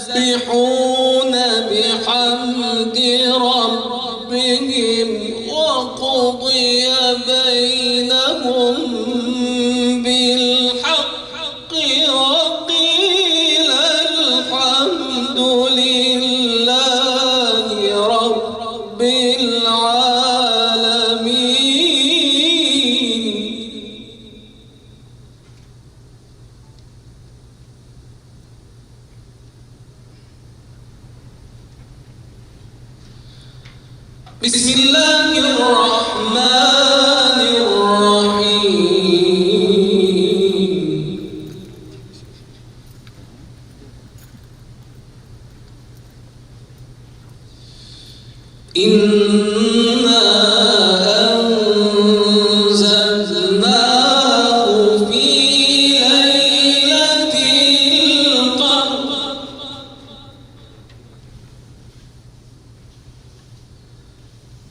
يسبحون بحمد ربهم وقضي بينهم بالحق وقيل الحمد لله رب العالمين. بسم الله الرحمن الرحيم. إنا أنزلناه في ليلة القدر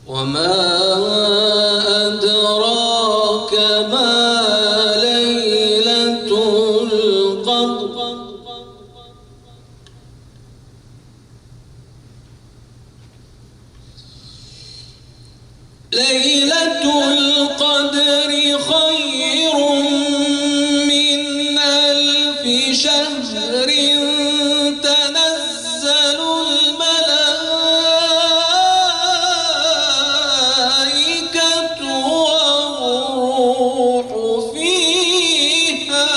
وما أدراك ما ليلة القدر. ليلة القدر خير من 1000 شهر تنزل الملائكة والروح فيها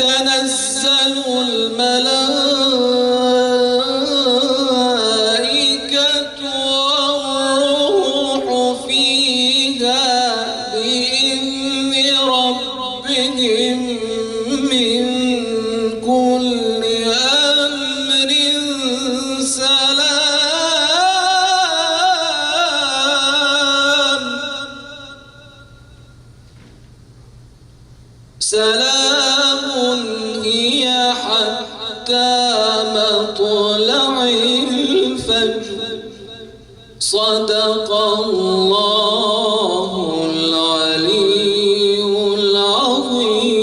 تنزل الملائكة والروح فيها بإذن ربهم من كل أمر سلام هي حتى مطلع الفجر صدق الله العلي العظيم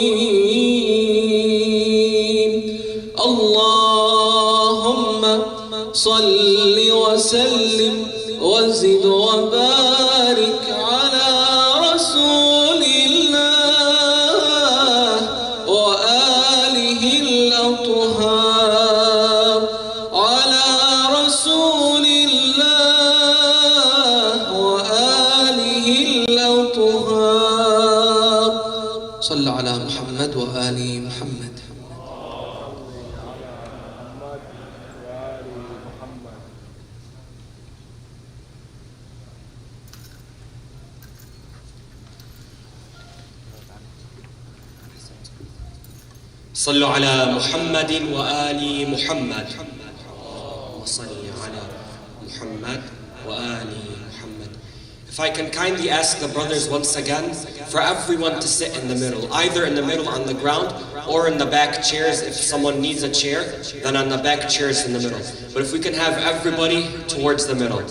اللهم صل وسلم وزد وبارك على رسول الله وآله الأطهار على رسول الله وآله الأطهار صلوا على محمد وآل محمد. صلوا على محمد وآل محمد. وصلي على محمد وآل محمد. If I can kindly ask the brothers once again for everyone to sit in the middle, either in the middle on the ground or in the back chairs. If someone needs a chair, then on the back chairs in the middle. But if we can have everybody towards the middle.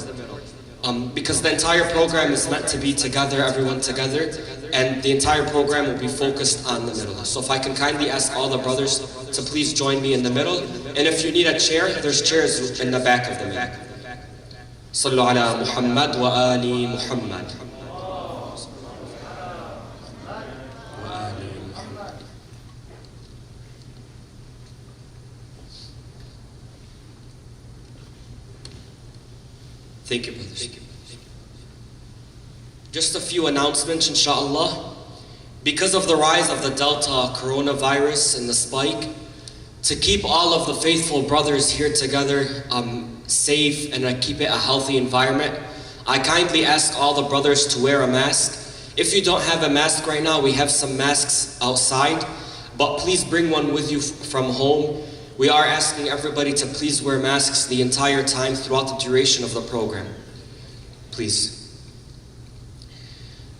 Because the entire program is meant to be together, everyone together, and the entire program will be focused on the middle. So if I can kindly ask all the brothers to please join me in the middle. And if you need a chair, there's chairs in the back of the middle. صلوا على محمد وآل محمد. Thank you, brothers. Just a few announcements, inshallah. Because of the rise of the Delta coronavirus and the spike, to keep all of the faithful brothers here together safe and keep it a healthy environment, I kindly ask all the brothers to wear a mask. If you don't have a mask right now, we have some masks outside, but please bring one with you from home. We are asking everybody to please wear masks the entire time throughout the duration of the program. Please.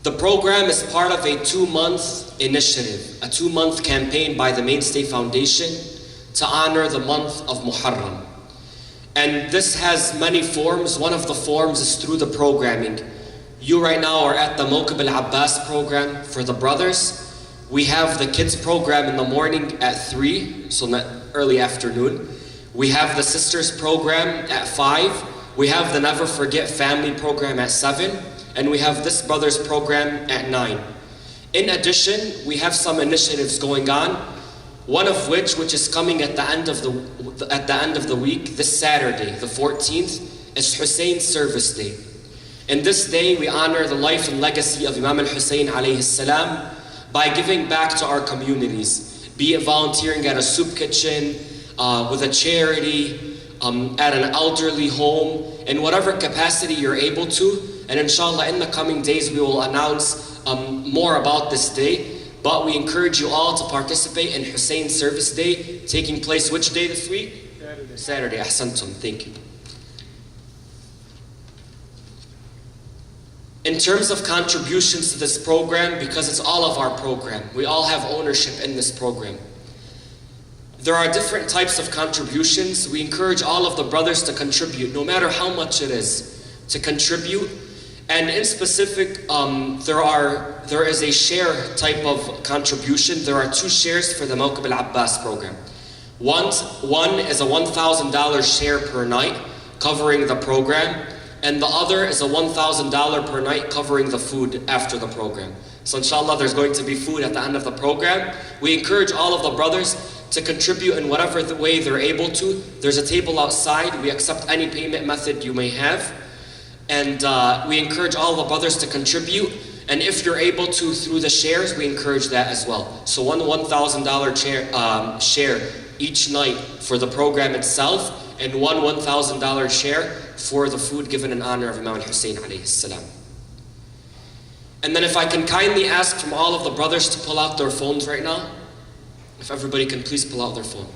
The program is part of a 2-month initiative, a 2-month campaign by the Mainstay Foundation to honor the month of Muharram. And this has many forms. One of the forms is through the programming. You right now are at the Mawkib Al-Abbas program for the brothers. We have the kids program in the morning at 3, so not early afternoon. We have the sisters program at 5. We have the Never Forget family program at 7. And we have this brothers program at 9. In addition, we have some initiatives going on. One of which is coming at the end of the week, this Saturday, the 14th, is Hussein Service Day. In this day, we honor the life and legacy of Imam al-Hussein alayhi salam by giving back to our communities, be it volunteering at a soup kitchen, with a charity, at an elderly home, in whatever capacity you're able to. And inshallah, in the coming days, we will announce more about this day. But we encourage you all to participate in Hussein Service Day, taking place which day this week? Saturday. Ahsantum. Thank you. In terms of contributions to this program, because it's all of our program, we all have ownership in this program. There are different types of contributions. We encourage all of the brothers to contribute, no matter how much it is, to contribute. And in specific, there is a share type of contribution. There are 2 shares for the Mawkib Al-Abbas program. One is a $1,000 share per night covering the program, and the other is a $1,000 per night covering the food after the program. So inshallah, there's going to be food at the end of the program. We encourage all of the brothers to contribute in whatever way they're able to. There's a table outside. We accept any payment method you may have. And we encourage all the brothers to contribute. And if you're able to through the shares, we encourage that as well. So one $1,000 share each night for the program itself, and one $1,000 share for the food given in honor of Imam al-Hussein alayhi salam. And then if I can kindly ask from all of the brothers to pull out their phones right now. If everybody can please pull out their phone.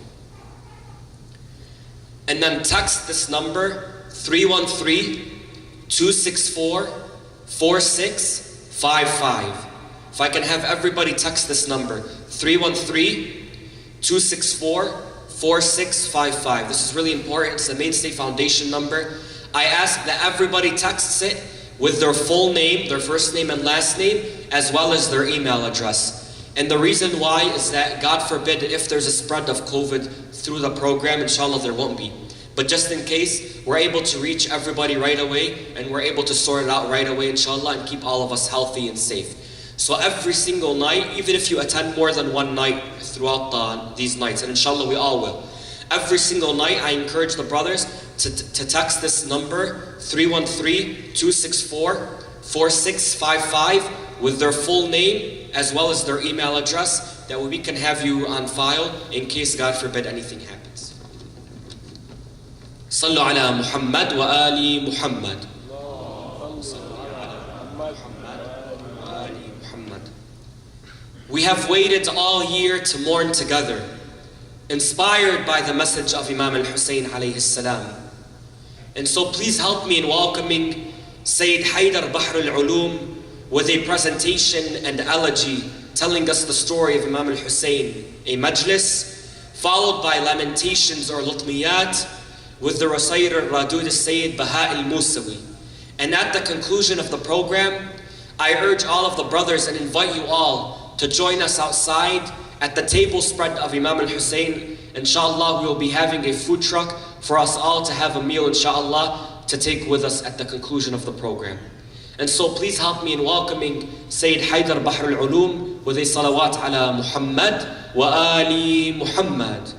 And then text this number, 313-264-4655. If I can have everybody text this number, 313-264-4655. This is really important. It's the Mainstay Foundation number. I ask that everybody texts it with their full name, their first name and last name, as well as their email address. And the reason why is that, God forbid, if there's a spread of COVID through the program, inshallah there won't be. But just in case, we're able to reach everybody right away, and we're able to sort it out right away, inshallah, and keep all of us healthy and safe. So every single night, even if you attend more than one night throughout these nights, and inshallah we all will, every single night I encourage the brothers to text this number, 313-264-4655, with their full name as well as their email address, that we can have you on file in case, God forbid, anything happens. Sallu ala Muhammad wa ali Muhammad. We have waited all year to mourn together, inspired by the message of Imam al-Hussein alayhi salam. And so please help me in welcoming Sayyid Haydar Bahr al-Ulum with a presentation and elegy telling us the story of Imam al-Hussein, a majlis, followed by lamentations or lutmiyat with the Rasair al-Radud al-Sayyid Baha al-Musawi. And at the conclusion of the program, I urge all of the brothers and invite you all to join us outside at the table spread of Imam al-Hussein. Inshallah, we will be having a food truck for us all to have a meal, inshallah, to take with us at the conclusion of the program. And so please help me in welcoming Sayyid Haydar Bahr al-Ulum with a salawat ala Muhammad wa ali Muhammad.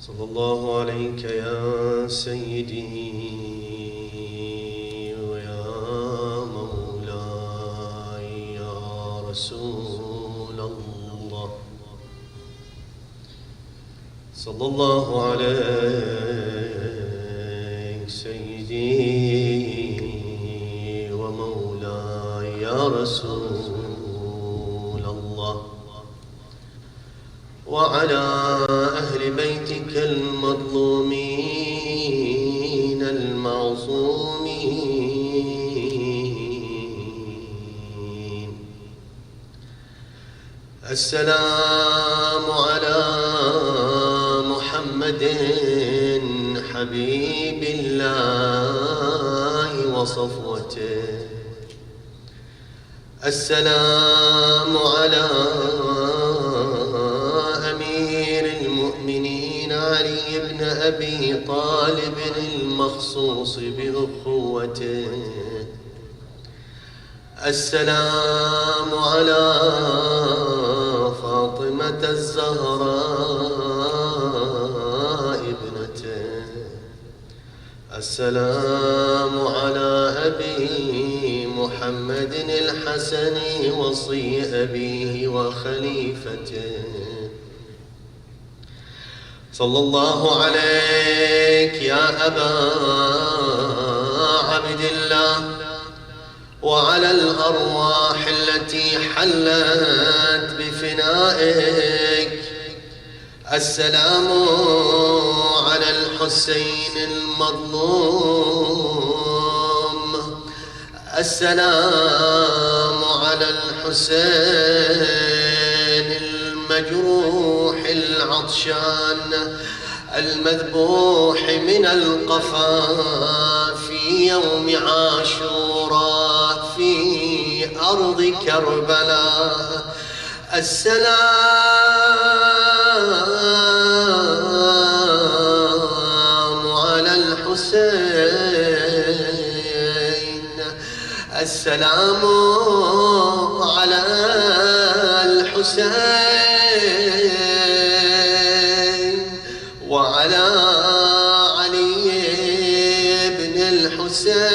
صلى الله عليك يا سيدي ويا مولاي يا رسول الله صلى الله عليك سيدي ومولاي يا رسول الله وعلى أهل بيتك المظلومين المعصومين. السلام على محمد حبيب الله وصفوته. السلام على علي بن أبي طالب المخصوص بأخوته. السلام على فاطمة الزهراء ابنته. السلام على أبي محمد الحسن وصي أبيه وخليفته. صلى الله عليك يا أبا عبد الله وعلى الأرواح التي حلت بفنائك. السلام على الحسين المظلوم. السلام على الحسين المجروح العطشان المذبوح من القفا في يوم عاشوراء في أرض كربلاء. السلام السلام على الحسين وعلى علي بن الحسين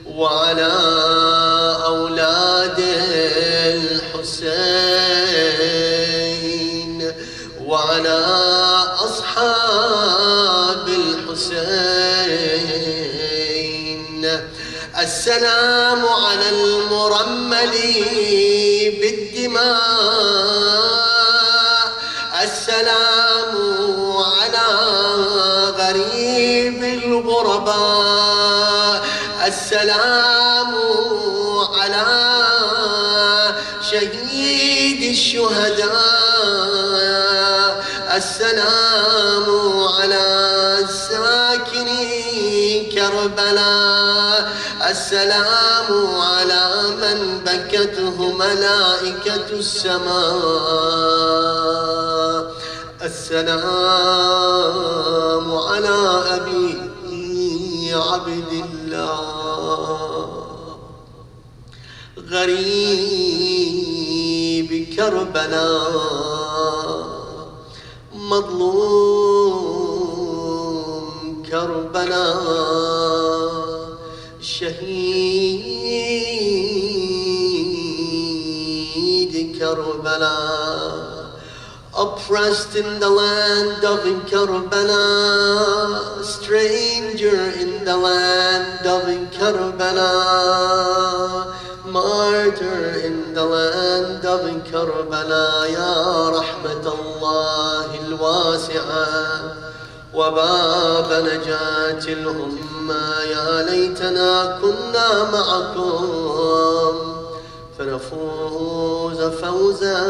وعلى أولاد الحسين وعلى أصحاب الحسين. السلام على المرمل بالدماء، السلام على غريب الغرباء، السلام على شهيد الشهداء، السلام على ساكني كربلاء، السلام على من بكته ملائكة السماء، السلام على أبي عبد الله غريب كربلاء مظلوم كربلاء شهيد كربلاء oppressed in the land of Karbala, stranger in the land of Karbala, martyr in the land of Karbala. Ya Rahmat Allah al-Wasi'a wa Bab Najat al-Umma, ya laytana kunna ma'akum فنفوز فوزا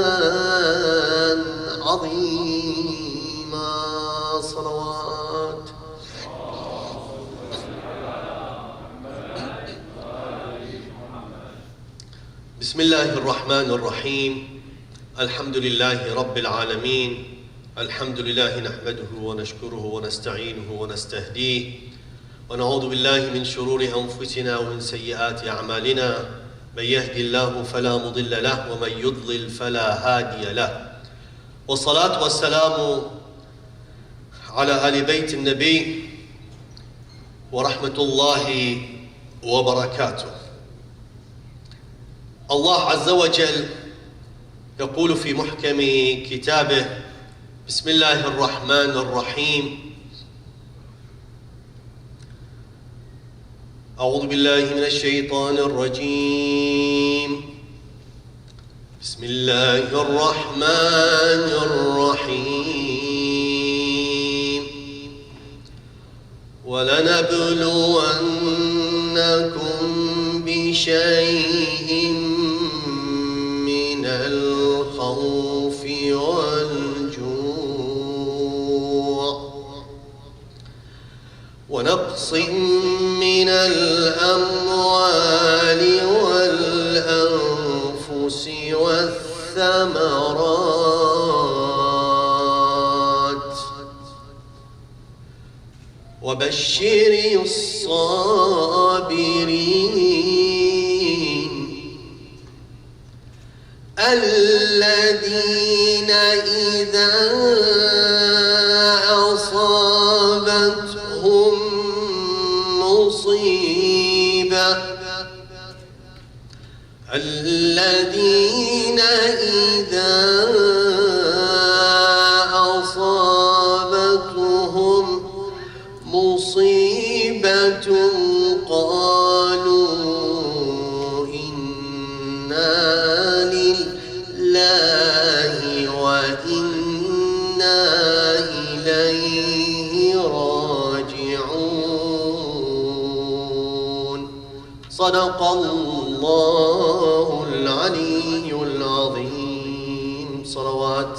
عظيما. صلوات. بسم الله الرحمن الرحيم. الحمد لله رب العالمين. الحمد لله نحمده ونشكره ونستعينه ونستهديه ونعوذ بالله من شرور أنفسنا ومن سيئات أعمالنا. من يهدي الله فلا مضل له ومن يضلل فلا هادي له. والصلاة والسلام على آل بيت النبي ورحمة الله وبركاته. الله عز وجل يقول في محكم كتابه: بسم الله الرحمن الرحيم. أعوذ بالله من الشيطان الرجيم. بسم الله الرحمن الرحيم. ولنبلونكم بشيء من الخوف والجوع ونقص من الأموال والأنفس والثمرات وبشر الصابرين الذين إذا أصابتهم مصيبة الذين إذا أصابتهم مصيبة قالوا إنا لله وإنا إليه راجعون. صدق الله العلي العظيم. صلوات.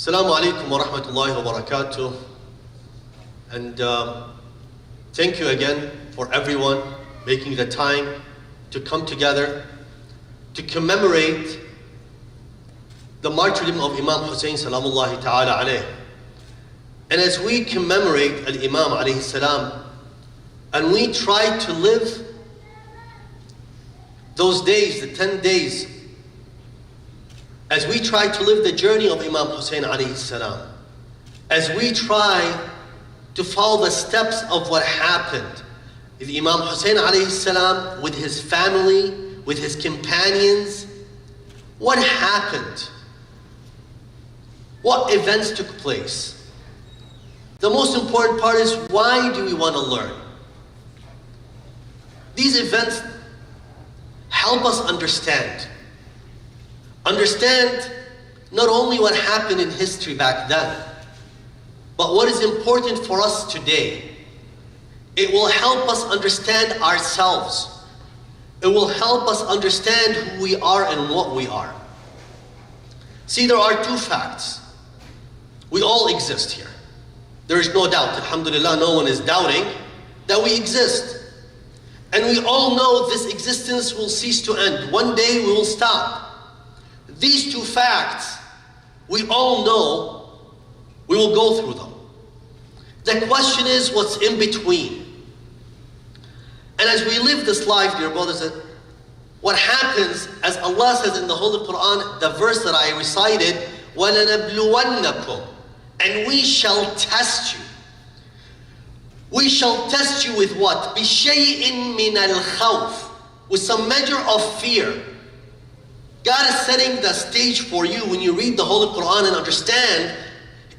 Assalamu alaikum wa rahmatullahi wa barakatuh. And thank you again for everyone making the time to come together to commemorate the martyrdom of Imam Hussein salamullahi ta'ala alayh. And as we commemorate Al-Imam alayhi salam, and we try to live those days, the 10 days, as we try to live the journey of Imam Hussein alayhi salam, as we try to follow the steps of what happened with Imam Hussein alayhi salam, with his family, with his companions, what happened? What events took place? The most important part is, why do we want to learn? These events help us understand. Understand not only what happened in history back then, but what is important for us today. It will help us understand ourselves. It will help us understand who we are and what we are. See, there are two facts. We all exist here. There is no doubt, alhamdulillah, no one is doubting that we exist. And we all know this existence will cease to end. One day we will stop. These two facts, we all know we will go through them. The question is, what's in between? And as we live this life, dear brothers, what happens, as Allah says in the Holy Quran, the verse that I recited, وَلَنَبْلُوَنَّكُمْ, and we shall test you. We shall test you with what? بِشَيْءٍ مِّنَ الْخَوْفِ, with some measure of fear. God is setting the stage for you when you read the Holy Quran and understand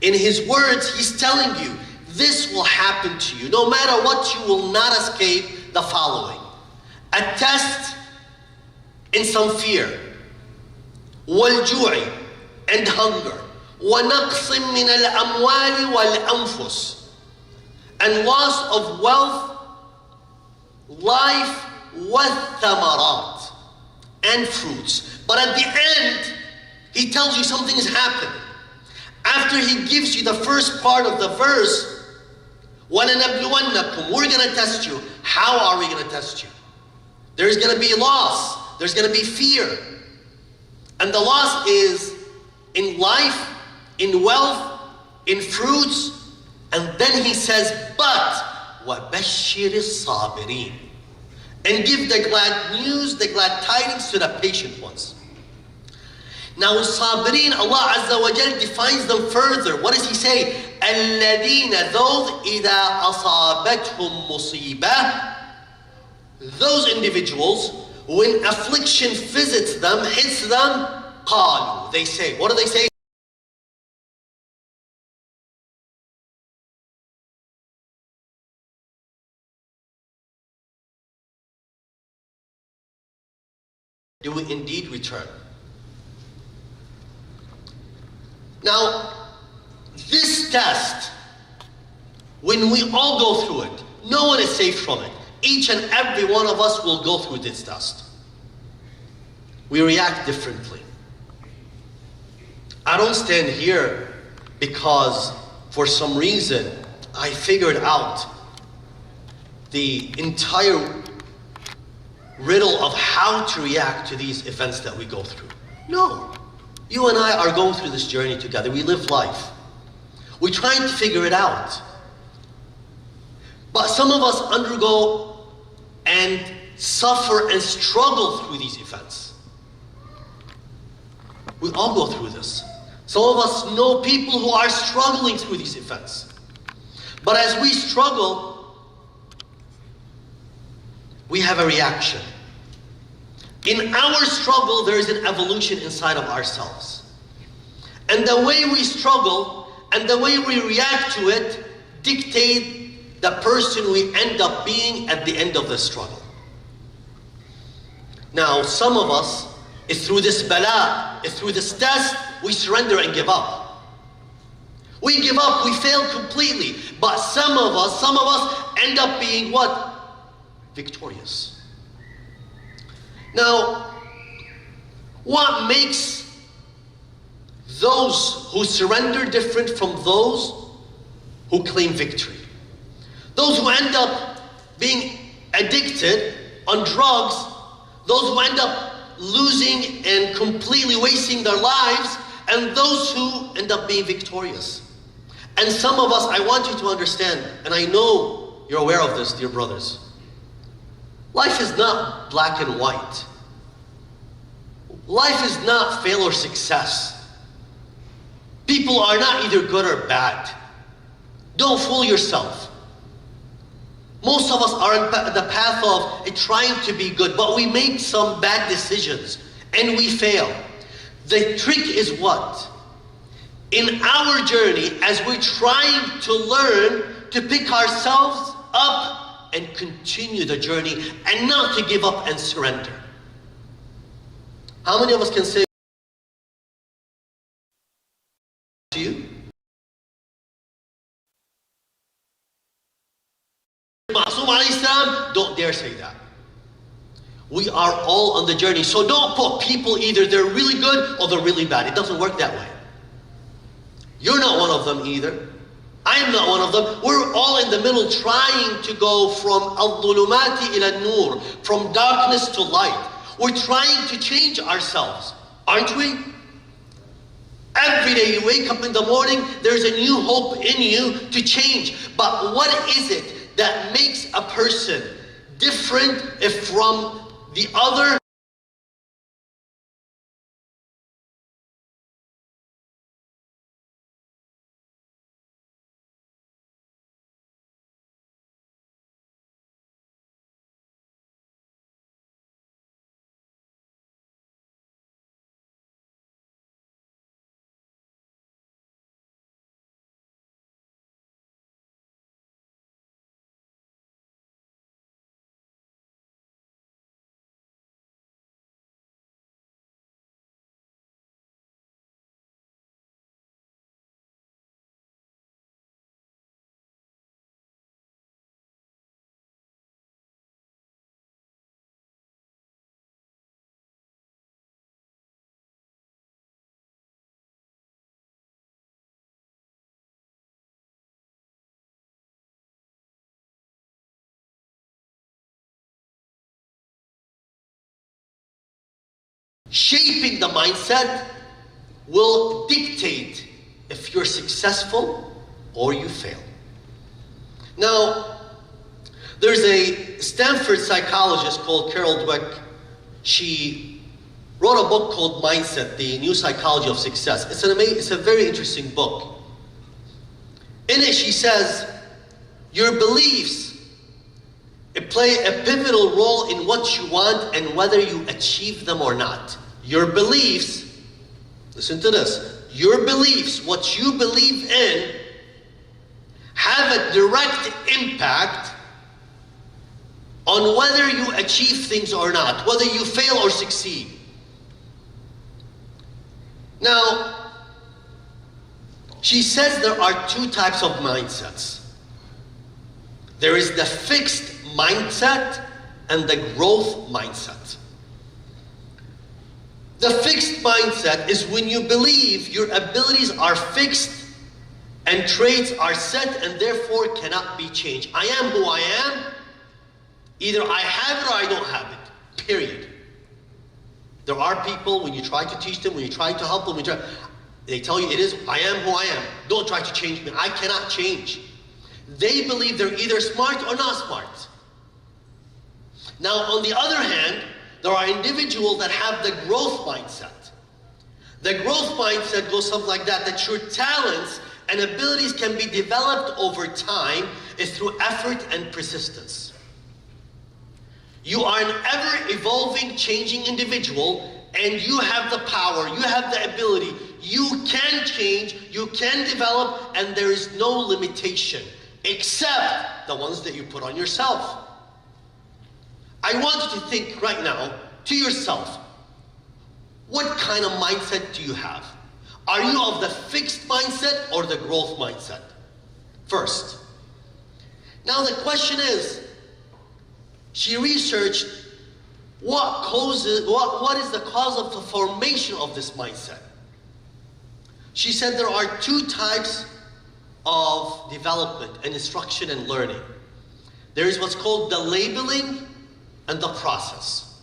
in His words, He's telling you, this will happen to you. No matter what, you will not escape the following. A test in some fear. وَالْجُوعِ, and hunger. وَنَقْصٍ مِّنَ الْأَمْوَالِ وَالْأَنفُسِ, and loss of wealth, life, وَالثَّمَرَاتِ, and fruits. But at the end, He tells you something is happening. After He gives you the first part of the verse, وَلَنَبْلُوَنَّكُمْ, we're going to test you. How are we going to test you? There's going to be loss. There's going to be fear. And the loss is in life, in wealth, in fruits. And then He says, but وَبَشِّرِ الصَّابِرِينَ, and give the glad news, the glad tidings to the patient ones. Now, sabirin, Allah Azza wa Jal defines them further. What does He say? الَّذِينَ, those إِذَا أَصَابَتْهُمْ مُصِيبَةٌ, those individuals, when affliction visits them, hits them, قَالُوا, they say. What do they say? Do we indeed return? Now, this test, when we all go through it, no one is safe from it. Each and every one of us will go through this test. We react differently. I don't stand here because for some reason I figured out the entire riddle of how to react to these events that we go through. No. You and I are going through this journey together. We live life. We're trying to figure it out. But some of us undergo and suffer and struggle through these events. We all go through this. Some of us know people who are struggling through these events. But as we struggle, we have a reaction. In our struggle, there is an evolution inside of ourselves. And the way we struggle and the way we react to it dictate the person we end up being at the end of the struggle. Now, some of us, is through this bala, is through this test, we surrender and give up. We give up, we fail completely. But some of us end up being what? Victorious. Now, what makes those who surrender different from those who claim victory? Those who end up being addicted on drugs, those who end up losing and completely wasting their lives, and those who end up being victorious. And some of us, I want you to understand, and I know you're aware of this, dear brothers. Life is not black and white. Life is not fail or success. People are not either good or bad. Don't fool yourself. Most of us are on the path of trying to be good, but we make some bad decisions and we fail. The trick is what? In our journey, as we're trying to learn to pick ourselves up and continue the journey and not to give up and surrender. How many of us can say to you? Ma'asum alayhi salam, don't dare say that. We are all on the journey. So don't put people either they're really good or they're really bad. It doesn't work that way. You're not one of them either. I am not one of them. We're all in the middle trying to go from al-dhulumati ila nur, from darkness to light. We're trying to change ourselves, aren't we? Every day you wake up in the morning, there's a new hope in you to change. But what is it that makes a person different from the other? Shaping the mindset will dictate if you're successful or you fail. Now, there's a Stanford psychologist called Carol Dweck. She wrote a book called Mindset, The New Psychology of Success. It's a very interesting book. In it, she says, your beliefs play a pivotal role in what you want and whether you achieve them or not. Your beliefs, listen to this, your beliefs, what you believe in, have a direct impact on whether you achieve things or not, whether you fail or succeed. Now, she says there are two types of mindsets. There is the fixed mindset and the growth mindset. The fixed mindset is when you believe your abilities are fixed and traits are set and therefore cannot be changed. I am who I am. Either I have it or I don't have it. Period. There are people, when you try to teach them, when you try to help them, they tell you it is, I am who I am. Don't try to change me. I cannot change. They believe they're either smart or not smart. Now, on the other hand, there are individuals that have the growth mindset. The growth mindset goes something like that, that your talents and abilities can be developed over time through effort and persistence. You are an ever-evolving, changing individual, and you have the power, you have the ability, you can change, you can develop, and there is no limitation, except the ones that you put on yourself. I want you to think right now to yourself, what kind of mindset do you have? Are you of the fixed mindset or the growth mindset? First. Now the question is, she researched what is the cause of the formation of this mindset. She said there are two types of development and instruction and learning. There is what's called the labeling and the process.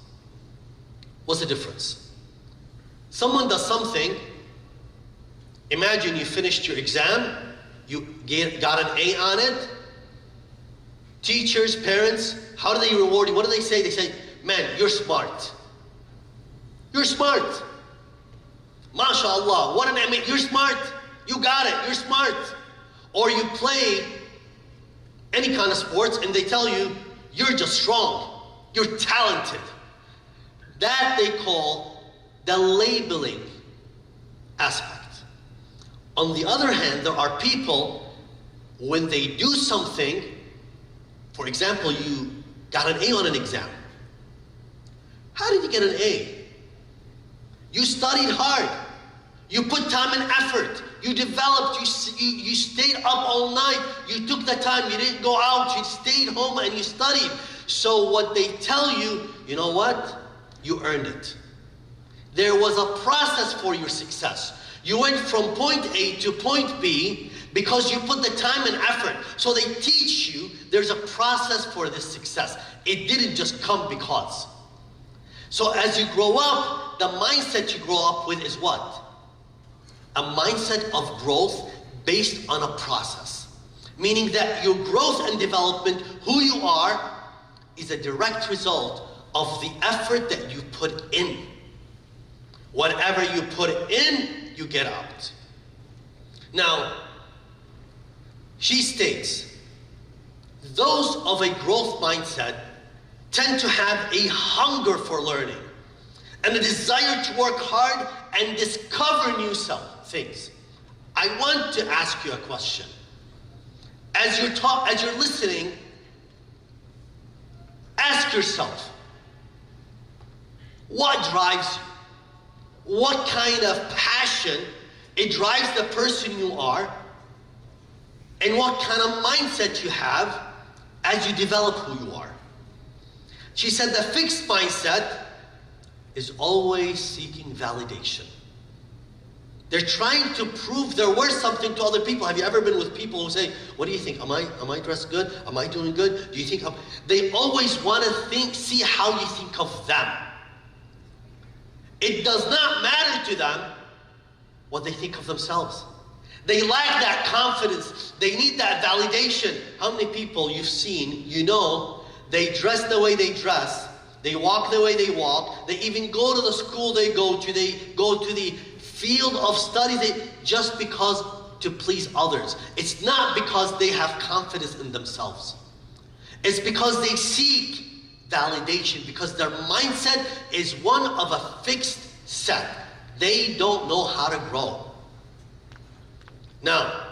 What's the difference? Someone does something. Imagine you finished your exam, got an A on it. Teachers, parents, how do they reward you? What do they say? They say, man, you're smart. You're smart. MashaAllah, what an amazing, you're smart. You got it, you're smart. Or you play any kind of sports and they tell you, you're just strong. You're talented. That they call the labeling aspect. On the other hand, there are people, when they do something, for example, you got an A on an exam. How did you get an A? You studied hard. You put time and effort. You developed, you stayed up all night. You took the time, you didn't go out, you stayed home and you studied. So what they tell you, you know what? You earned it. There was a process for your success. You went from point A to point B because you put the time and effort. So they teach you there's a process for this success. It didn't just come because. So as you grow up, the mindset you grow up with is what? A mindset of growth based on a process. Meaning that your growth and development, who you are, is a direct result of the effort that you put in. Whatever you put in, you get out. Now, she states, those of a growth mindset tend to have a hunger for learning and a desire to work hard and discover new things. I want to ask you a question. As you're listening, ask yourself, what drives you? What kind of passion it drives the person you are, and what kind of mindset you have as you develop who you are. She said the fixed mindset is always seeking validation. They're trying to prove they're worth something to other people. Have you ever been with people who say, what do you think? Am I dressed good? Am I doing good? Do you think they always want to see how you think of them. It does not matter to them what they think of themselves. They lack that confidence. They need that validation. How many people you've seen, you know, they dress the way they dress, they walk the way they walk, they even go to the school they go to the field of study just because to please others. It's not because they have confidence in themselves. It's because they seek validation, because their mindset is one of a fixed set. They don't know how to grow. Now,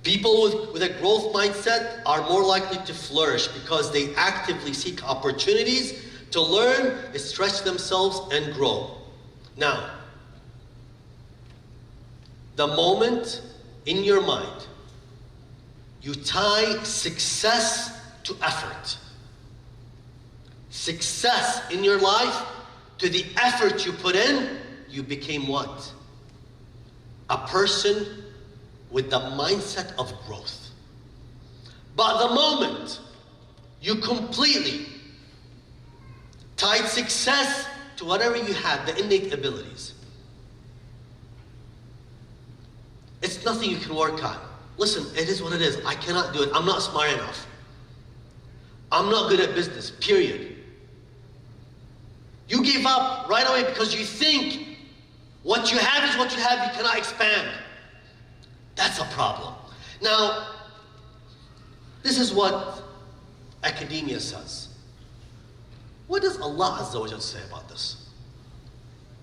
people with a growth mindset are more likely to flourish because they actively seek opportunities to learn, stretch themselves, and grow. Now, the moment in your mind you tie success to effort, success in your life to the effort you put in, you became what? A person with the mindset of growth. But the moment you completely tied success to whatever you had, the innate abilities, it's nothing you can work on. Listen, it is what it is. I cannot do it. I'm not smart enough. I'm not good at business, period. You give up right away because you think what you have is what you have, you cannot expand. That's a problem. Now, this is what academia says. What does Allah Azza wa Jalla say about this?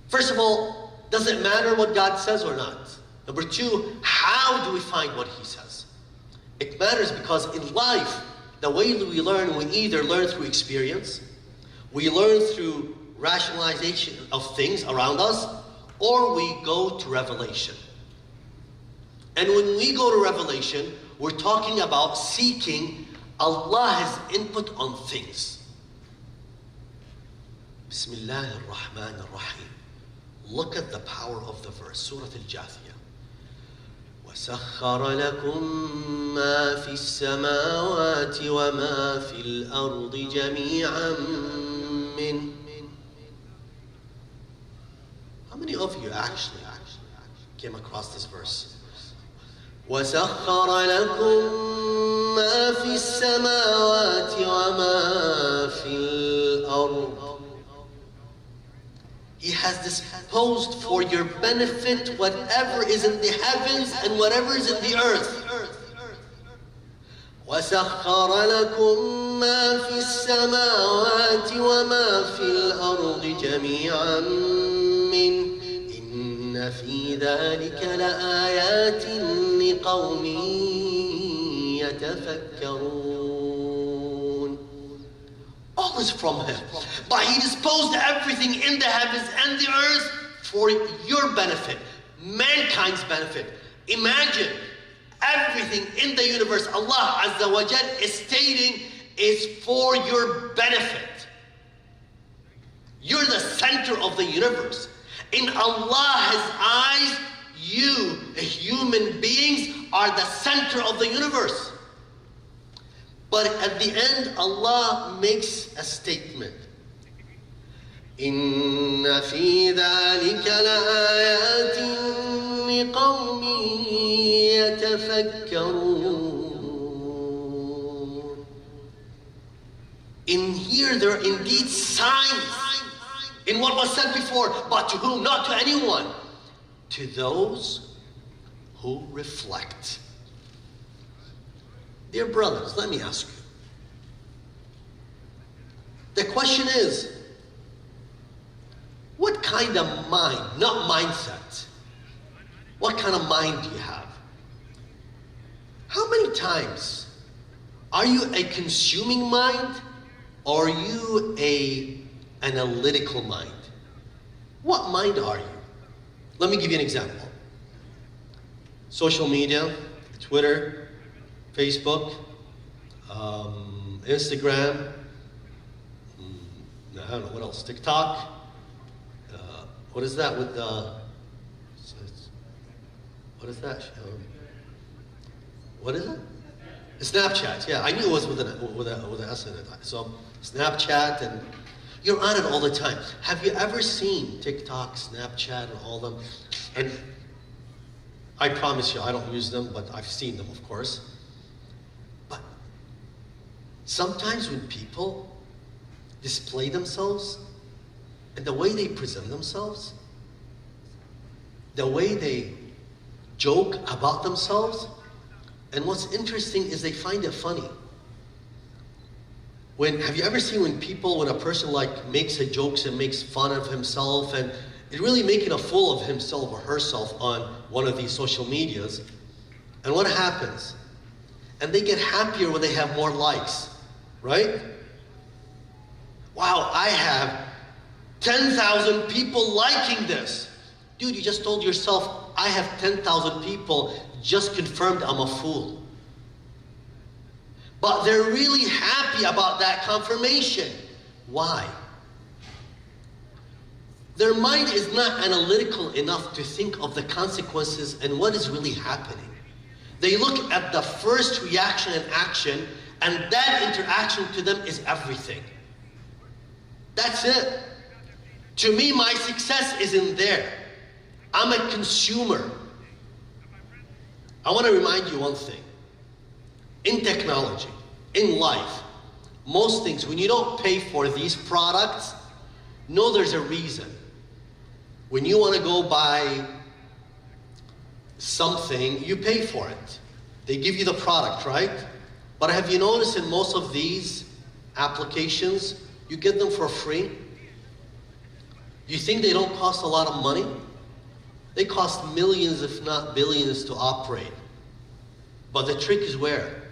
First of all, does it matter what God says or not? Number two, how do we find what He says? It matters because in life, the way we learn, we either learn through experience, we learn through rationalization of things around us, or we go to revelation. And when we go to revelation, we're talking about seeking Allah's input on things. Bismillah ar-Rahman ar-Rahim. Look at the power of the verse, Surah Al-Jathiyah. وَسَخَّرَ لَكُم مَّا فِي السَّمَاوَاتِ وَمَا فِي الْأَرْضِ جَمِيعًا مِّنْهُ. How many of you actually came across this verse? وَسَخَّرَ لَكُم مَّا فِي السَّمَاوَاتِ وَمَا فِي الْأَرْضِ. He has disposed for your benefit whatever is in the heavens and whatever is in the earth. وَسَخَّرَ لَكُم مَّا فِي السَّمَاوَاتِ وَمَا فِي الْأَرْضِ جَمِيعًا مِّنْهُ إِنَّ فِي ذَلِكَ لَآيَاتٍ لِقَوْمٍ يَتَفَكَّرُونَ. All is from Him. But He disposed everything in the heavens and the earth for your benefit, mankind's benefit. Imagine everything in the universe, Allah Azza wa Jal is stating, is for your benefit. You're the center of the universe. In Allah's eyes, you, human beings, are the center of the universe. But at the end, Allah makes a statement. إِنَّ فِي ذَلِكَ لَآيَاتٍ لِقَوْمٍ يَتَفَكَّرُونَ. In here there are indeed signs in what was said before, but to whom? Not to anyone. To those who reflect. Dear brothers, let me ask you. The question is, what kind of mind, not mindset, what kind of mind do you have? How many times are you a consuming mind or are you an analytical mind? What mind are you? Let me give you an example. Social media, Twitter, Facebook, Instagram, I don't know what else, TikTok. What is that with what is that? What is it? Snapchat. Yeah, I knew it was with an S in it. So Snapchat, and you're on it all the time. Have you ever seen TikTok, Snapchat, and all them? And I promise you, I don't use them, but I've seen them, of course. But sometimes when people display themselves and the way they present themselves, the way they joke about themselves, and what's interesting is they find it funny. Have you ever seen when a person like makes a jokes and makes fun of himself and is really making a fool of himself or herself on one of these social medias, and what happens? And they get happier when they have more likes, right? Wow, I have 10,000 people liking this. Dude, you just told yourself, I have 10,000 people just confirmed I'm a fool. But they're really happy about that confirmation. Why? Their mind is not analytical enough to think of the consequences and what is really happening. They look at the first reaction and action, and that interaction to them is everything. That's it. To me, my success is in there. I'm a consumer. I want to remind you one thing. In technology, in life, most things, when you don't pay for these products, know there's a reason. When you want to go buy something, you pay for it. They give you the product, right? But have you noticed in most of these applications, you get them for free? You think they don't cost a lot of money? They cost millions, if not billions, to operate. But the trick is where?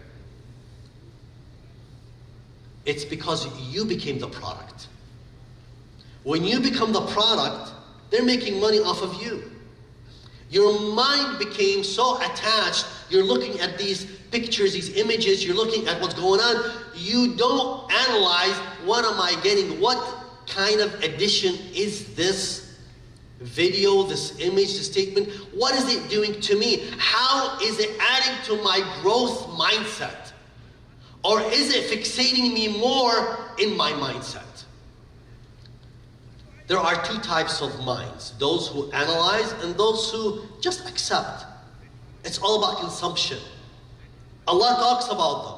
It's because you became the product. When you become the product, they're making money off of you. Your mind became so attached, you're looking at these pictures, these images, you're looking at what's going on. You don't analyze, what am I getting? What kind of addition is this video, this image, this statement? What is it doing to me? How is it adding to my growth mindset? Or is it fixating me more in my mindset? There are two types of minds, those who analyze and those who just accept. It's all about consumption. Allah talks about them.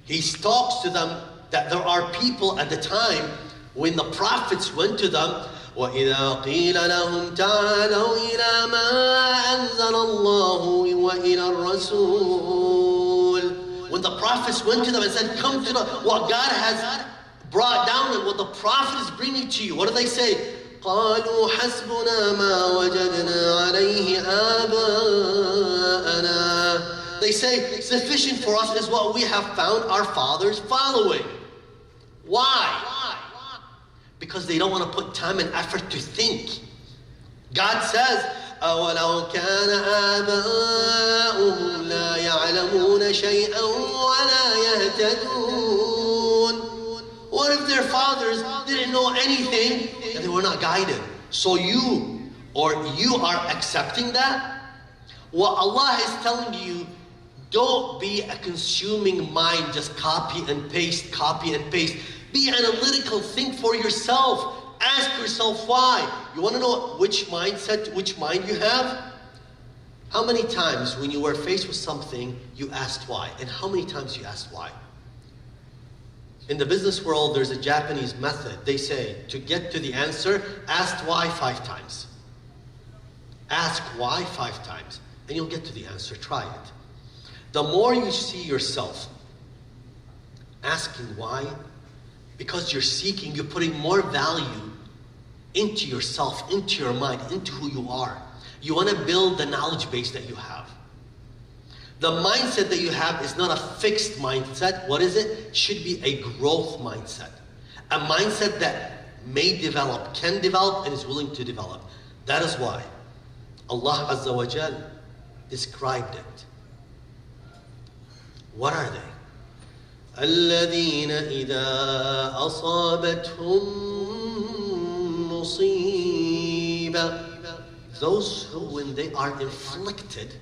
He talks to them that there are people at the time when the prophets went to them, وَإِذَا قِيلَ لَهُمْ تَعَالَوْا إِلَى مَا أَنزَلَ اللَّهُ وَإِلَى الرَّسُولِ. When the prophets went to them and said, come to what God has brought down and what the prophet is bringing to you, what do they say? قَالُوا حَسْبُنَا مَا وَجَدْنَا عَلَيْهِ آبَاءَنَا. They say, sufficient for us is what we have found our fathers following. Why? Because they don't want to put time and effort to think. God says, أَوَلَوْ كَانَ آبَاؤُهُمْ لَا يَعْلَمُونَ شَيْئًا وَلَا يَهْتَدُونَ. What if their fathers didn't know anything and they were not guided? So you are accepting that? What Allah is telling you, don't be a consuming mind, just copy and paste, copy and paste. Be analytical, think for yourself. Ask yourself why. You want to know which mindset, which mind you have? How many times when you were faced with something, you asked why? And how many times you asked why? In the business world, there's a Japanese method. They say, to get to the answer, ask why 5 times. Ask why 5 times, and you'll get to the answer. Try it. The more you see yourself asking why, because you're seeking, you're putting more value into yourself, into your mind, into who you are. You want to build the knowledge base that you have. The mindset that you have is not a fixed mindset. What is it? It should be a growth mindset. A mindset that may develop, can develop, and is willing to develop. That is why Allah Azza wa Jal described it. What are they? الَّذِينَ إِذَا أَصَابَتْهُمْ مُصِيبَةٌ. Those who, when they are inflicted,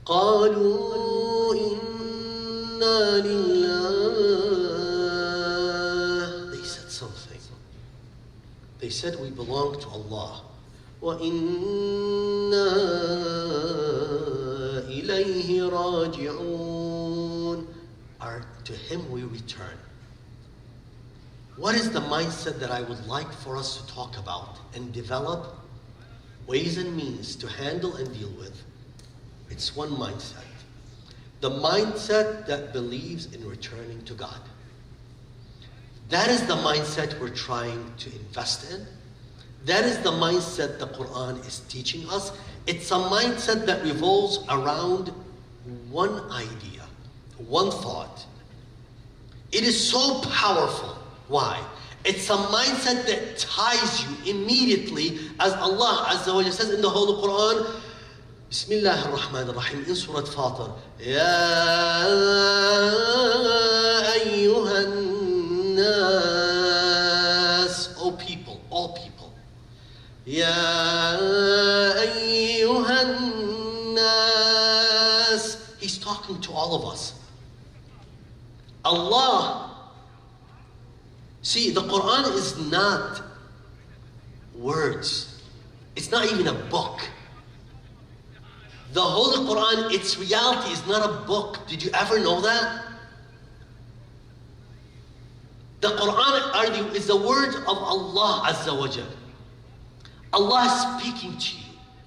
قَالُوا إِنَّا لِلَّهِ. They said something. They said, we belong to Allah. وَإِنَّا إِلَيْهِ رَاجِعُونَ. To Him we return. What is the mindset that I would like for us to talk about and develop ways and means to handle and deal with? It's one mindset. The mindset that believes in returning to God. That is the mindset we're trying to invest in. That is the mindset the Quran is teaching us. It's a mindset that revolves around one idea, one thought. It is so powerful. Why? It's a mindset that ties you immediately, as Allah Azza wa Jalla says in the Holy Quran, Bismillah ar-Rahman ar-Rahim, in Surah Fatir, Ya ayyuhan nas, O people, all people. Ya ayyuhan nas. He's talking to all of us. Allah. See, the Quran is not words. It's not even a book. The Holy Quran, its reality is not a book. Did you ever know that? The Quran is the words of Allah Azza wa Jal. Allah is speaking to you.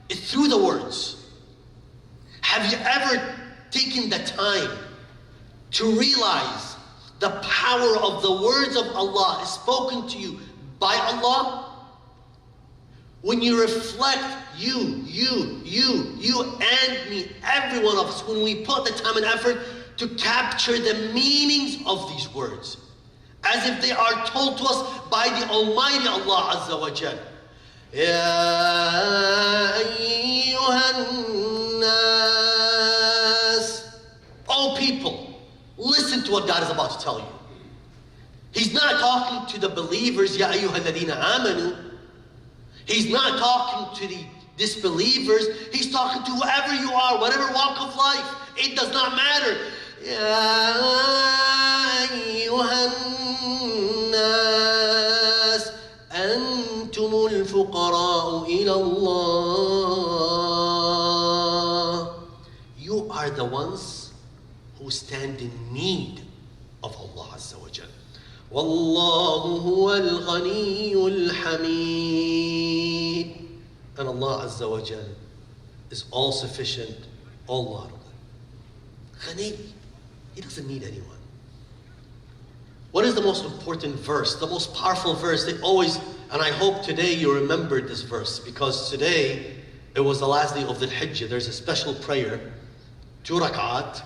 It's through the words. Have you ever taken the time to realize the power of the words of Allah is spoken to you by Allah? When you reflect, you and me, every one of us, when we put the time and effort to capture the meanings of these words, as if they are told to us by the Almighty Allah Azza wa Jal. Ya ayyuhan nas. Oh people, listen to what God is about to tell you. He's not talking to the believers, Ya ayyuhal ladina amanu. He's not talking to the disbelievers. He's talking to whoever you are, whatever walk of life. It does not matter. Ya ayyuhan nas, antumul fuqara'u ila Allah. are the ones who stand in need of Allah Azza wa Jal. وَاللَّهُ هُوَ الْغَنِيُّ الْحَمِيدُ. And Allah Azza wa Jal is all sufficient, all laudable. Ghani, He doesn't need anyone. What is the most important verse, the most powerful verse? They always, and I hope today you remembered this verse, because today it was the last day of the Hijjah. There's a special prayer, 2 rak'at.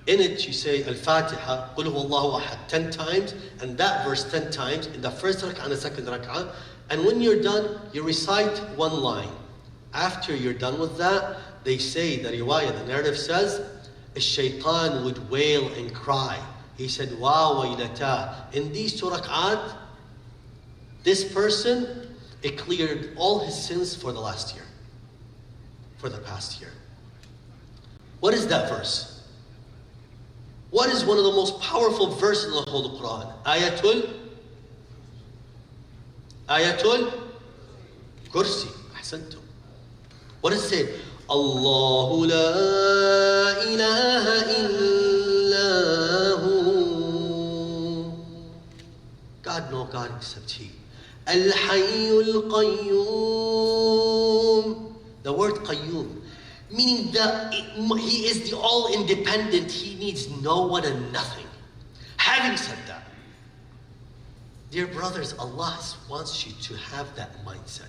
In it you say Al-Fatiha, Qul Huwallahu Ahad 10 times, and that verse 10 times in the first rak'ah and the second rak'ah. And when you're done, you recite one line. After you're done with that, they say, the riwayah, the narrative says, Shaitan would wail and cry. He said, Wa waylata. In these 2 rak'at, this person, it cleared all his sins for the last year. For the past year. What is that verse? What is one of the most powerful verses in the whole Quran? Ayatul Kursi. Ahsantum. What does it say? Allahu la ilaha illa hu. God, no God except He. Al-Hayyul Qayyum. The word Qayyum, meaning that He is the all-independent. He needs no one and nothing. Having said that, dear brothers, Allah wants you to have that mindset.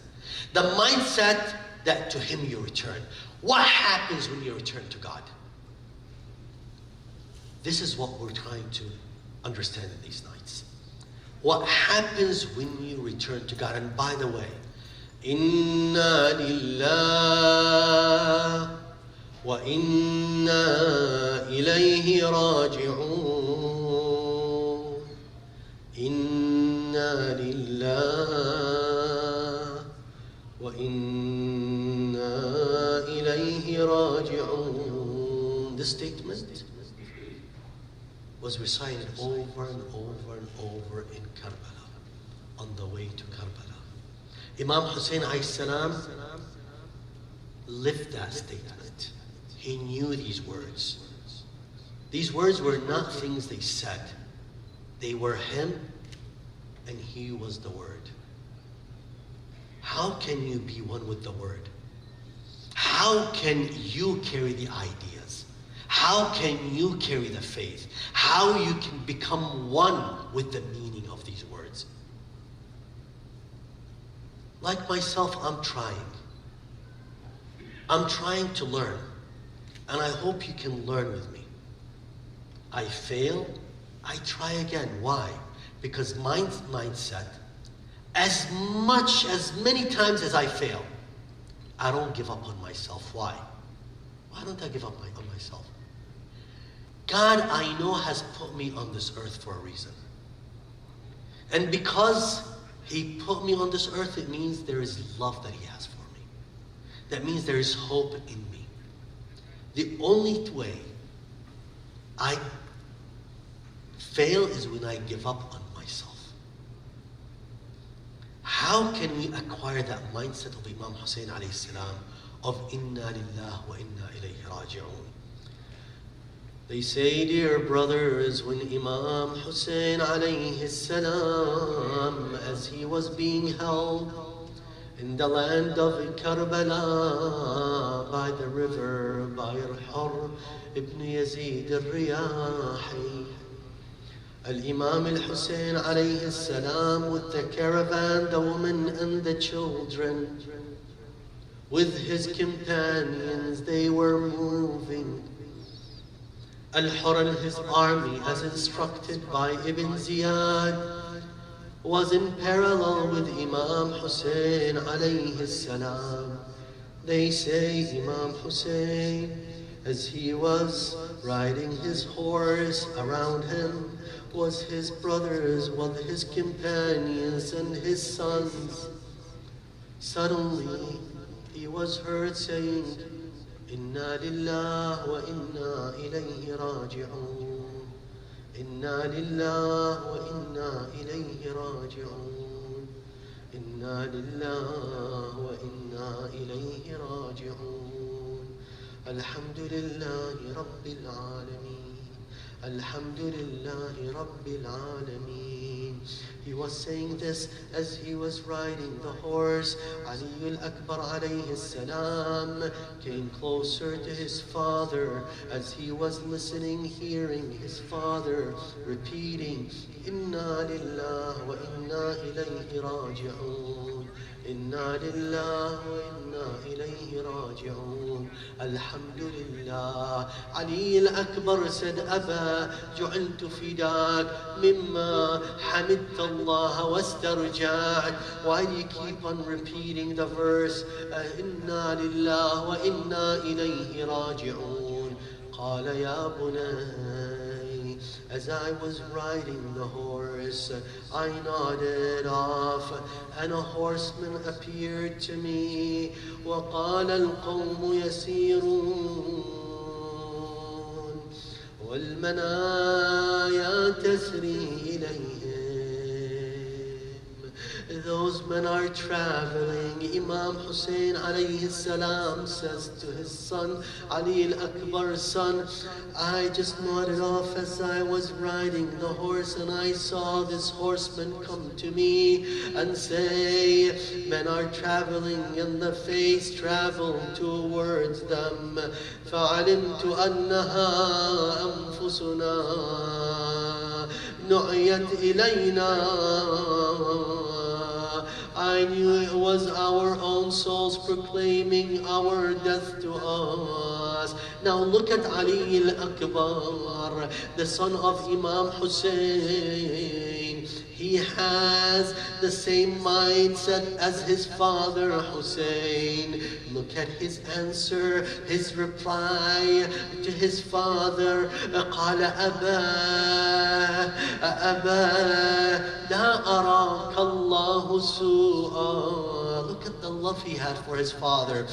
The mindset that to Him you return. What happens when you return to God? This is what we're trying to understand in these nights. What happens when you return to God? And by the way, Inna lillah wa inna ilayhi raji'un. Inna lillah wa inna ilayhi raji'un. This statement was recited over and over and over in Karbala, on the way to Karbala. Imam Hussein alayhi salam lived that statement. He knew these words. These words were not things they said. They were him, and he was the word. How can you be one with the word? How can you carry the ideas? How can you carry the faith? How you can become one with the meaning of these words? Like myself, I'm trying. I'm trying to learn. And I hope you can learn with me. I fail, I try again. Why? Because mindset, as many times as I fail, I don't give up on myself. Why? Why don't I give up on myself? God, I know, has put me on this earth for a reason. And because He put me on this earth, it means there is love that He has for me. That means there is hope in me. The only way I fail is when I give up on myself. How can we acquire that mindset of Imam Hussein alayhi salam of Inna lillah wa inna ilayhi raji'un? They say, dear brothers, when Imam Hussein alayhi salam, as he was being held in the land of Karbala by the river, by Hur ibn Yazid al-Riyahi, Al-Imam al-Hussein alayhi salam with the caravan, the women and the children, with his companions, they were moving. Al-Hur and his army, as instructed by Ibn Ziyad, was in parallel with Imam Hussein alayhi salam. They say Imam Hussein, as he was riding his horse, around him was his brothers, with his companions and his sons. Suddenly he was heard saying, Inna lillah wa inna ilayhi raji'un. Inna lillah wa inna ilayhi raji'un. Inna lillah wa inna ilayhi raji'un. Alhamdulillahi Rabbil Alameen. Alhamdulillahi Rabbil Alameen. He was saying this as he was riding the horse. Ali al-Akbar alayhi salam came closer to his father as he was listening, hearing his father repeating, Inna lillah wa inna ilayhi raji'un. Inna lillah wa inna ilayhi raji'un. Alhamdulillah. Ali al-Akbar said, Aba ju'iltu fidak mimma hamidta Allah wastarja'at. Why do you keep on repeating the verse? Inna lillah wa inna ilayhi raji'un. Qala ya bunay. As I was riding the horse, I nodded off, and a horseman appeared to me. وَقَالَ الْقَوْمُ يَسِيرُونَ وَالْمَنَايَا تَسْرِي إِلَيْهِمْ. Those men are traveling. Imam Hussein alayhi salam says to his son, Ali al-Akbar's son, I just nodded off as I was riding the horse, and I saw this horseman come to me and say, men are traveling, and the face traveled towards them. فَعَلِمْتُ أَنَّهَا أَنفُسُنَا نُعْيَتْ إِلَيْنَا. I knew it was our own souls proclaiming our death to us. Now look at Ali al-Akbar, the son of Imam Hussein. He has the same mindset as his father Hussein. Look at his answer, his reply to his father. قال أبا لا أراك الله سوءا. Look at the love he had for his father.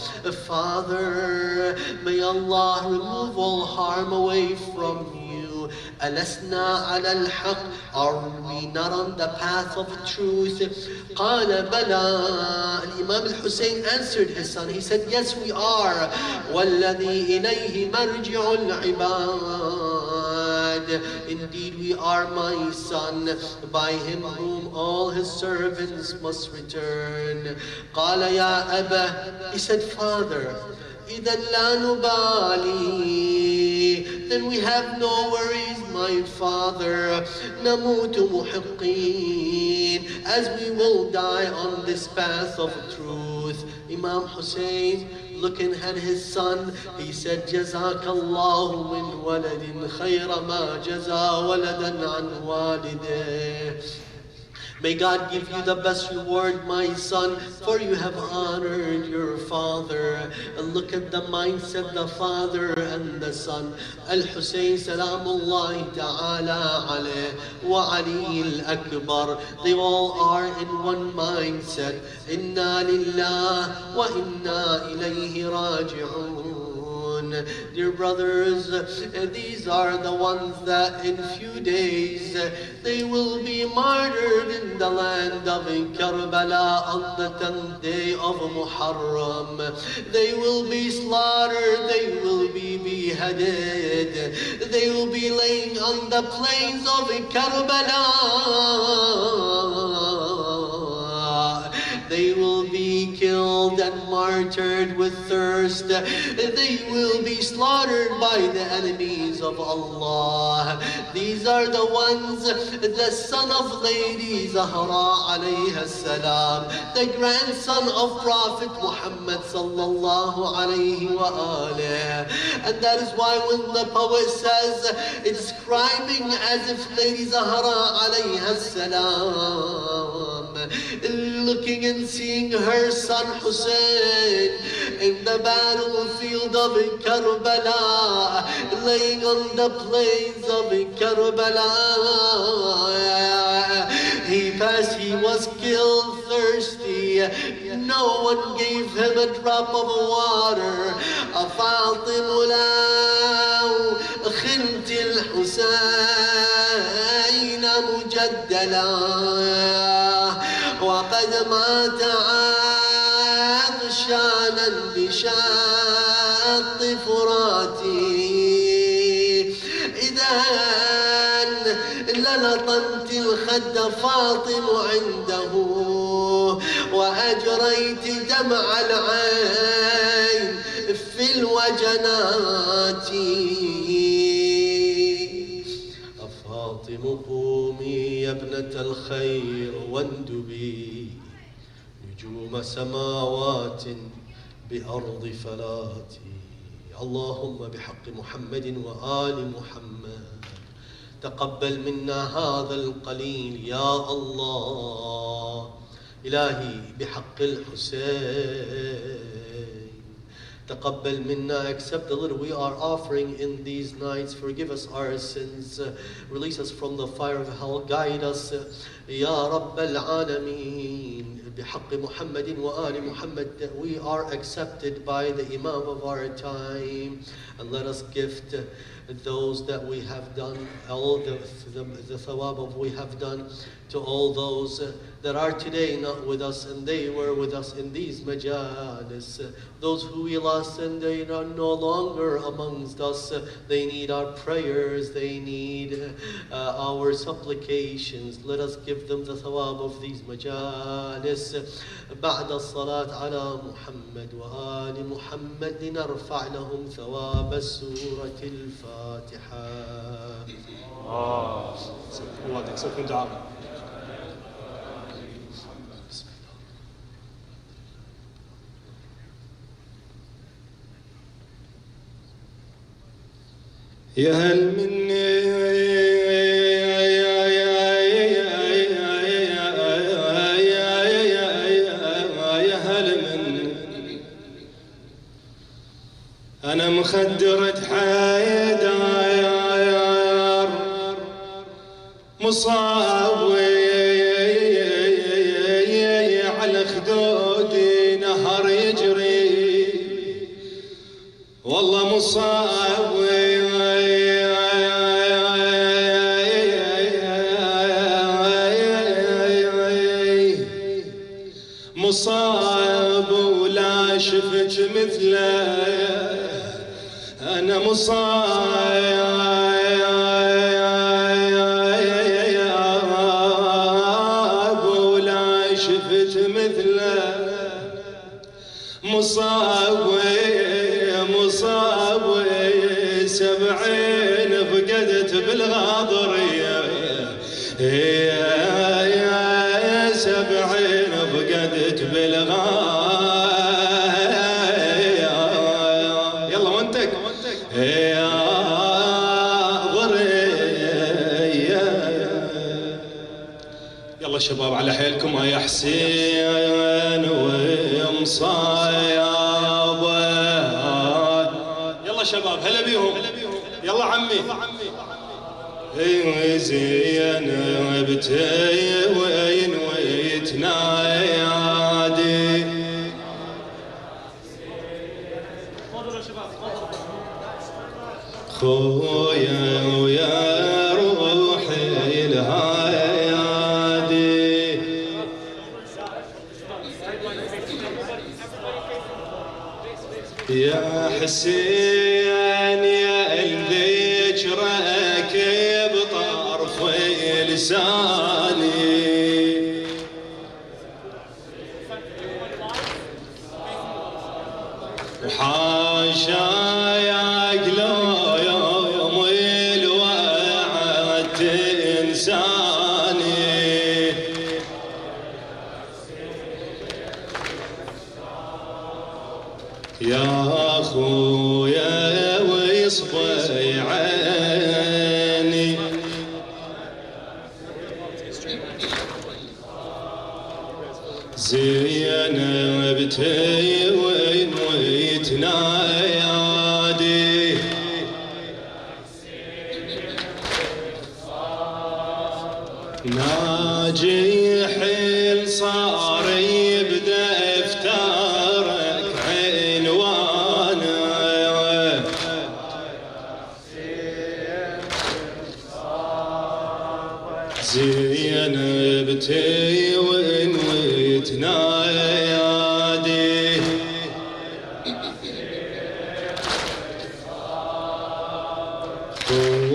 Father, may Allah remove all harm away from you. ألسنا على الحق. Are we not on the path of truth? قال بلى. Imam al-Hussein answered his son. He said, yes, we are. والذي إليه مرجع العباد. Indeed, we are, my son, by him whom all his servants must return. قال يا أبا. He said, father, إذا لا نبالي. Then we have no worries, my father. نموت محقين. As we will die on this path of truth. Imam Hussein, looking at his son, he said, جزاك الله من ولد خير ما جزا ولدا عن والده. May God give you the best reward, my son, for you have honored your father. And look at the mindset, the father and the son. Al-Hussein salamullahi ta'ala alayh wa Ali al-Akbar. They all are in one mindset. Inna lillah wa inna ilayhi raji'un. Dear brothers, these are the ones that in few days they will be martyred in the land of Karbala on the 10th day of Muharram. They will be slaughtered, they will be beheaded, they will be laying on the plains of Karbala. They will be killed and martyred with thirst. They will be slaughtered by the enemies of Allah. These are the ones, the son of Lady Zahra alayha salam, the grandson of Prophet Muhammad sallallahu alayhi wa alayhi. And that is why when the poet says, describing as if Lady Zahra alayha salam, looking and seeing her son Hussein in the battlefield of Karbala, laying on the plains of Karbala. He passed, he was killed thirsty. No one gave him a drop of water. أفاطم لو خلت الحسين مجدلا وقد مات عطشانا بشاط فراتي إذا للطمت الخد فاطم عنده وأجريت دمع العين في الوجنات. أفاطم قومي يا ابنة الخير واندبي نجوم سماوات بأرض فلاتي. اللهم بحق محمد وآل محمد تقبل منا هذا القليل يا الله. إلهي بحق الحسين تقبل منا. Accept the little we are offering in these nights. Forgive us our sins. Release us from the fire of hell. Guide us يا رب العالمين. بحق محمد وآل محمد that we are accepted by the Imam of our time. And let us gift those that we have done, all the thawab of we have done to all those that are today not with us and they were with us in these majalis. Those who we lost and they are no longer amongst us. They need our prayers, they need our supplications. Let us give them the thawab of these majalis. بعد الصلاة على محمد وآل محمد لنرفع لهم ثواب سورة الفاتحة. الله يكسبكم دعاء. يا هل مني أنا مخدرة حيدر مصاوي على خدودي نهر يجري والله مصاوي مصاب ولا شفت مثله أنا مصاب ولا شفت مثله مصاب 70 فقدت بالغاضرية 70 فقدت يلا وانتك يا ضرية. يلا شباب على حيلكم يا حسين ومصايبة. يلا شباب هلا بيهم. يلا عمي زينب وين ويتنادي خويا ويا روحي الهادي يا حسين يا ذكرك بطرف لساني وحاشا يا قلوب الوعد تنساني يا خويا ويصبي عيني زينب وين ويتنادي ناجي حيل صار يبدا افتارك عنوانا زينب وين ويتنادي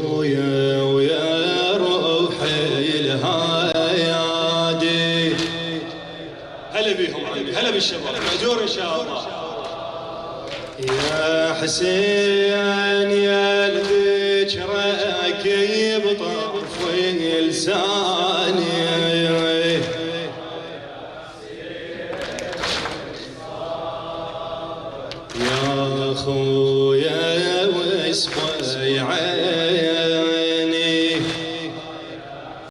خويا ويا روحي الهادي. هلا بيهم عمي، هلا بالشباب، مأجور إن شاء الله. يا حسين يا الذكرك يبطر في لساني